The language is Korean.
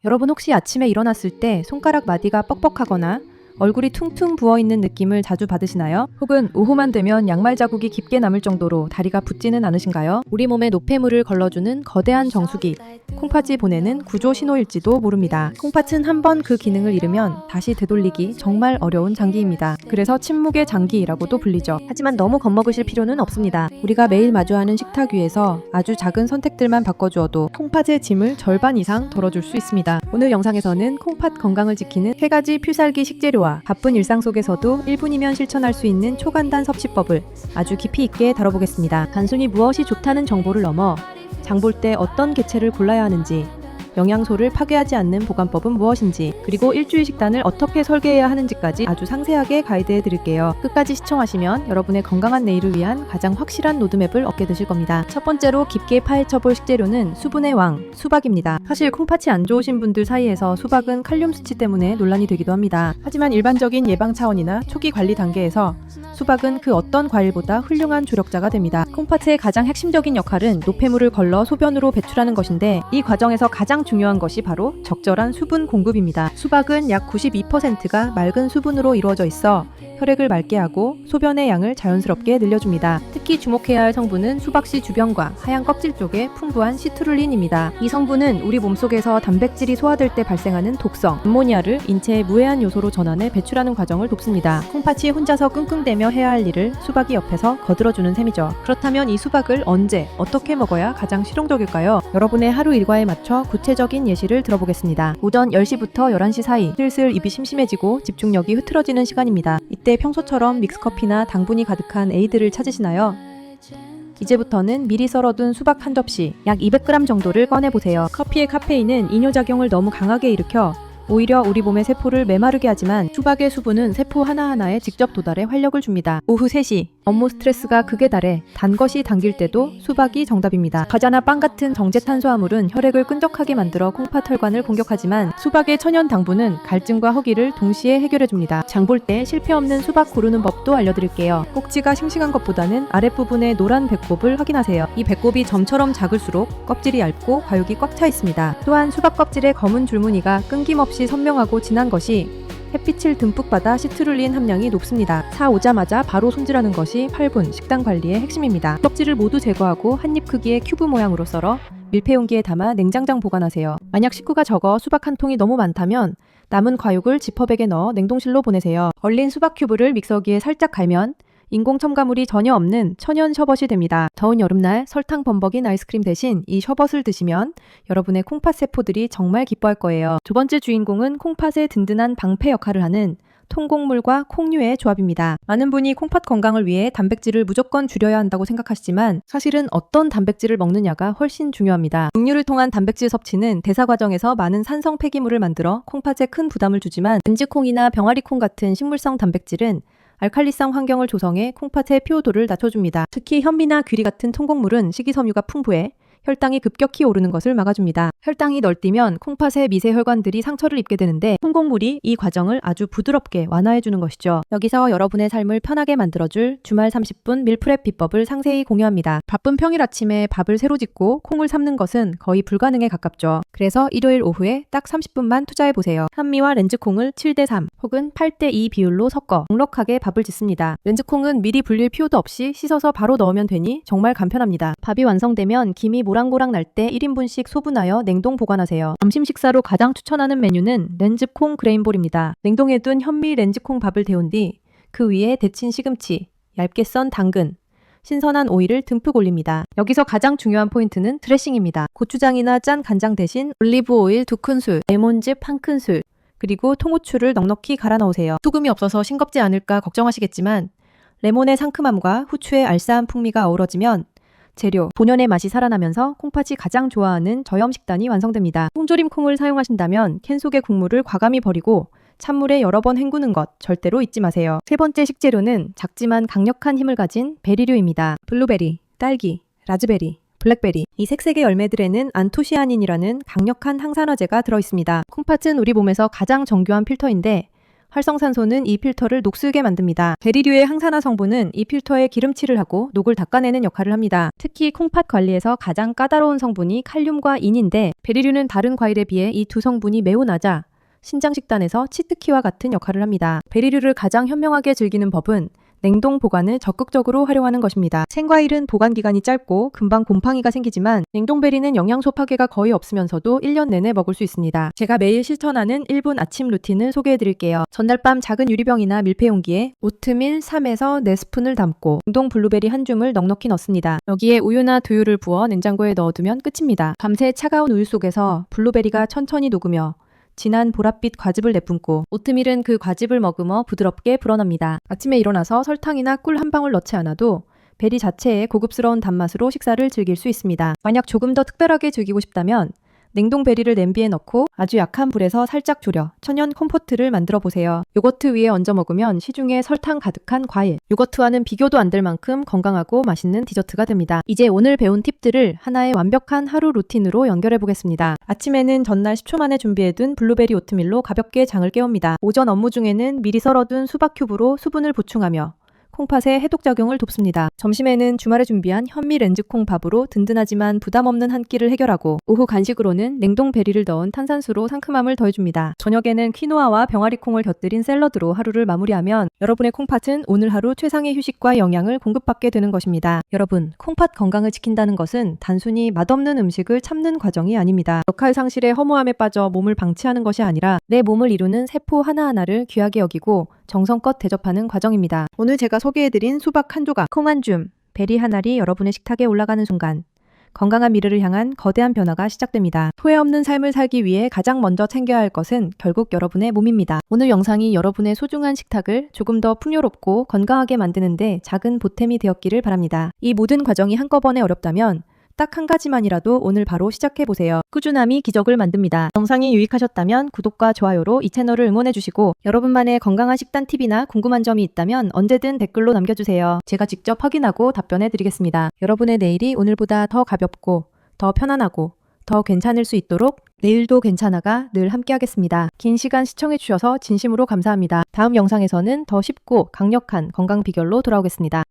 여러분 혹시 아침에 일어났을 때 손가락 마디가 뻑뻑하거나 얼굴이 퉁퉁 부어있는 느낌을 자주 받으시나요? 혹은 오후만 되면 양말 자국이 깊게 남을 정도로 다리가 붓지는 않으신가요? 우리 몸에 노폐물을 걸러주는 거대한 정수기, 콩팥이 보내는 구조 신호일지도 모릅니다. 콩팥은 한번 그 기능을 잃으면 다시 되돌리기 정말 어려운 장기입니다. 그래서 침묵의 장기라고도 불리죠. 하지만 너무 겁먹으실 필요는 없습니다. 우리가 매일 마주하는 식탁 위에서 아주 작은 선택들만 바꿔주어도 콩팥의 짐을 절반 이상 덜어줄 수 있습니다. 오늘 영상에서는 콩팥 건강을 지키는 3가지 필살기 식재료와 바쁜 일상 속에서도 1분이면 실천할 수 있는 초간단 섭취법을 아주 깊이 있게 다뤄보겠습니다. 단순히 무엇이 좋다는 정보를 넘어 장 볼 때 어떤 개체를 골라야 하는지, 영양소를 파괴하지 않는 보관법은 무엇인지, 그리고 일주일 식단을 어떻게 설계해야 하는지까지 아주 상세하게 가이드해 드릴게요. 끝까지 시청하시면 여러분의 건강한 내일을 위한 가장 확실한 로드맵을 얻게 되실 겁니다. 첫 번째로 깊게 파헤쳐볼 식재료는 수분의 왕, 수박입니다. 사실 콩팥이 안 좋으신 분들 사이에서 수박은 칼륨 수치 때문에 논란이 되기도 합니다. 하지만 일반적인 예방 차원이나 초기 관리 단계에서 수박은 그 어떤 과일보다 훌륭한 조력자가 됩니다. 콩팥의 가장 핵심적인 역할은 노폐물을 걸러 소변으로 배출하는 것인데, 이 과정에서 가장 중요한 것이 바로 적절한 수분 공급입니다. 수박은 약 92%가 맑은 수분으로 이루어져 있어 혈액을 맑게 하고 소변의 양을 자연스럽게 늘려줍니다. 특히 주목해야 할 성분은 수박씨 주변과 하얀 껍질 쪽에 풍부한 시트룰린입니다. 이 성분은 우리 몸속에서 단백질이 소화될 때 발생하는 독성, 암모니아를 인체의 무해한 요소로 전환해 배출하는 과정을 돕습니다. 콩팥이 혼자서 끙끙대며 해야 할 일을 수박이 옆에서 거들어주는 셈이죠. 그렇다면 이 수박을 언제, 어떻게 먹어야 가장 실용적일까요? 여러분의 하루 일과에 맞춰 구체적인 예시를 들어보겠습니다. 오전 10시부터 11시 사이, 슬슬 입이 심심해지고 집중력이 흐트러지는 시간입니다. 이때 평소처럼 믹스커피나 당분이 가득한 에이드를 찾으시나요? 이제부터는 미리 썰어둔 수박 한 접시, 약 200g 정도를 꺼내보세요. 커피의 카페인은 이뇨작용을 너무 강하게 일으켜 오히려 우리 몸의 세포를 메마르게 하지만 수박의 수분은 세포 하나하나에 직접 도달해 활력을 줍니다. 오후 3시, 업무 스트레스가 극에 달해 단 것이 당길 때도 수박이 정답입니다. 과자나 빵 같은 정제 탄수화물은 혈액을 끈적하게 만들어 콩팥 혈관을 공격하지만 수박의 천연 당분은 갈증과 허기를 동시에 해결해줍니다. 장 볼 때 실패 없는 수박 고르는 법도 알려드릴게요. 꼭지가 싱싱한 것보다는 아랫부분의 노란 배꼽을 확인하세요. 이 배꼽이 점처럼 작을수록 껍질이 얇고 과육이 꽉 차 있습니다. 또한 수박 껍질의 검은 줄무늬가 끊김없이 선명하고 진한 것이 햇빛을 듬뿍 받아 시트룰린 함량이 높습니다. 사 오자마자 바로 손질하는 것이 8분 식단 관리의 핵심입니다. 껍질을 모두 제거하고 한입 크기의 큐브 모양으로 썰어 밀폐 용기에 담아 냉장장 보관하세요. 만약 식구가 적어 수박 한 통이 너무 많다면 남은 과육을 지퍼백에 넣어 냉동실로 보내세요. 얼린 수박 큐브를 믹서기에 살짝 갈면 인공 첨가물이 전혀 없는 천연 셔벗이 됩니다. 더운 여름날 설탕 범벅인 아이스크림 대신 이 셔벗을 드시면 여러분의 콩팥 세포들이 정말 기뻐할 거예요. 두 번째 주인공은 콩팥의 든든한 방패 역할을 하는 통곡물과 콩류의 조합입니다. 많은 분이 콩팥 건강을 위해 단백질을 무조건 줄여야 한다고 생각하시지만 사실은 어떤 단백질을 먹느냐가 훨씬 중요합니다. 육류를 통한 단백질 섭취는 대사 과정에서 많은 산성 폐기물을 만들어 콩팥에 큰 부담을 주지만 렌즈콩이나 병아리콩 같은 식물성 단백질은 알칼리성 환경을 조성해 콩팥의 피로도를 낮춰줍니다. 특히 현미나 귀리 같은 통곡물은 식이섬유가 풍부해 혈당이 급격히 오르는 것을 막아줍니다. 혈당이 널뛰면 콩팥의 미세 혈관들이 상처를 입게 되는데 통곡물이 이 과정을 아주 부드럽게 완화해주는 것이죠. 여기서 여러분의 삶을 편하게 만들어줄 주말 30분 밀프렙 비법을 상세히 공유합니다. 바쁜 평일 아침에 밥을 새로 짓고 콩을 삶는 것은 거의 불가능에 가깝죠. 그래서 일요일 오후에 딱 30분만 투자해보세요. 현미와 렌즈콩을 7:3 혹은 8:2 비율로 섞어 넉넉하게 밥을 짓습니다. 렌즈콩은 미리 불릴 필요도 없이 씻어서 바로 넣으면 되니 정말 간편합니다. 밥이 완성되면 김이 모락모락 날 때 1인분씩 소분하여 냉동 보관하세요. 점심 식사로 가장 추천하는 메뉴는 렌즈콩 그레인볼입니다. 냉동해둔 현미 렌즈콩 밥을 데운 뒤 그 위에 데친 시금치, 얇게 썬 당근, 신선한 오일을 듬뿍 올립니다. 여기서 가장 중요한 포인트는 드레싱입니다. 고추장이나 짠 간장 대신 올리브 오일 2큰술, 레몬즙 1큰술, 그리고 통후추를 넉넉히 갈아 넣으세요. 소금이 없어서 싱겁지 않을까 걱정하시겠지만 레몬의 상큼함과 후추의 알싸한 풍미가 어우러지면 재료, 본연의 맛이 살아나면서 콩팥이 가장 좋아하는 저염 식단이 완성됩니다. 통조림 콩을 사용하신다면 캔 속의 국물을 과감히 버리고 찬물에 여러 번 헹구는 것 절대로 잊지 마세요. 세 번째 식재료는 작지만 강력한 힘을 가진 베리류입니다. 블루베리, 딸기, 라즈베리, 블랙베리. 이 색색의 열매들에는 안토시아닌이라는 강력한 항산화제가 들어있습니다. 콩팥은 우리 몸에서 가장 정교한 필터인데 활성산소는 이 필터를 녹슬게 만듭니다. 베리류의 항산화 성분은 이 필터에 기름칠을 하고 녹을 닦아내는 역할을 합니다. 특히 콩팥 관리에서 가장 까다로운 성분이 칼륨과 인인데 베리류는 다른 과일에 비해 이 두 성분이 매우 낮아 신장식단에서 치트키와 같은 역할을 합니다. 베리류를 가장 현명하게 즐기는 법은 냉동 보관을 적극적으로 활용하는 것입니다. 생과일은 보관 기간이 짧고 금방 곰팡이가 생기지만 냉동베리는 영양소 파괴가 거의 없으면서도 1년 내내 먹을 수 있습니다. 제가 매일 실천하는 1분 아침 루틴을 소개해드릴게요. 전날 밤 작은 유리병이나 밀폐용기에 오트밀 3에서 4스푼을 담고 냉동 블루베리 한 줌을 넉넉히 넣습니다. 여기에 우유나 두유를 부어 냉장고에 넣어두면 끝입니다. 밤새 차가운 우유 속에서 블루베리가 천천히 녹으며 진한 보랏빛 과즙을 내뿜고 오트밀은 그 과즙을 머금어 부드럽게 불어납니다. 아침에 일어나서 설탕이나 꿀 한 방울 넣지 않아도 베리 자체의 고급스러운 단맛으로 식사를 즐길 수 있습니다. 만약 조금 더 특별하게 즐기고 싶다면 냉동 베리를 냄비에 넣고 아주 약한 불에서 살짝 졸여 천연 콤포트를 만들어 보세요. 요거트 위에 얹어 먹으면 시중에 설탕 가득한 과일, 요거트와는 비교도 안 될 만큼 건강하고 맛있는 디저트가 됩니다. 이제 오늘 배운 팁들을 하나의 완벽한 하루 루틴으로 연결해 보겠습니다. 아침에는 전날 10초 만에 준비해둔 블루베리 오트밀로 가볍게 장을 깨웁니다. 오전 업무 중에는 미리 썰어둔 수박 큐브로 수분을 보충하며 콩팥의 해독작용을 돕습니다. 점심에는 주말에 준비한 현미 렌즈콩밥으로 든든하지만 부담 없는 한 끼를 해결하고 오후 간식으로는 냉동 베리를 넣은 탄산수로 상큼함을 더해줍니다. 저녁에는 퀴노아와 병아리콩을 곁들인 샐러드로 하루를 마무리하면 여러분의 콩팥은 오늘 하루 최상의 휴식과 영양을 공급받게 되는 것입니다. 여러분, 콩팥 건강을 지킨다는 것은 단순히 맛없는 음식을 참는 과정이 아닙니다. 역할 상실의 허무함에 빠져 몸을 방치하는 것이 아니라 내 몸을 이루는 세포 하나하나를 귀하게 여기고 정성껏 대접하는 과정입니다. 오늘 제가 소개해드린 수박 한 조각, 콩 한 줌, 베리 한 알이 여러분의 식탁에 올라가는 순간 건강한 미래를 향한 거대한 변화가 시작됩니다. 후회 없는 삶을 살기 위해 가장 먼저 챙겨야 할 것은 결국 여러분의 몸입니다. 오늘 영상이 여러분의 소중한 식탁을 조금 더 풍요롭고 건강하게 만드는데 작은 보탬이 되었기를 바랍니다. 이 모든 과정이 한꺼번에 어렵다면 딱 한 가지만이라도 오늘 바로 시작해보세요. 꾸준함이 기적을 만듭니다. 영상이 유익하셨다면 구독과 좋아요로 이 채널을 응원해주시고 여러분만의 건강한 식단 팁이나 궁금한 점이 있다면 언제든 댓글로 남겨주세요. 제가 직접 확인하고 답변해드리겠습니다. 여러분의 내일이 오늘보다 더 가볍고 더 편안하고 더 괜찮을 수 있도록 내일도 괜찮아가 늘 함께하겠습니다. 긴 시간 시청해주셔서 진심으로 감사합니다. 다음 영상에서는 더 쉽고 강력한 건강 비결로 돌아오겠습니다.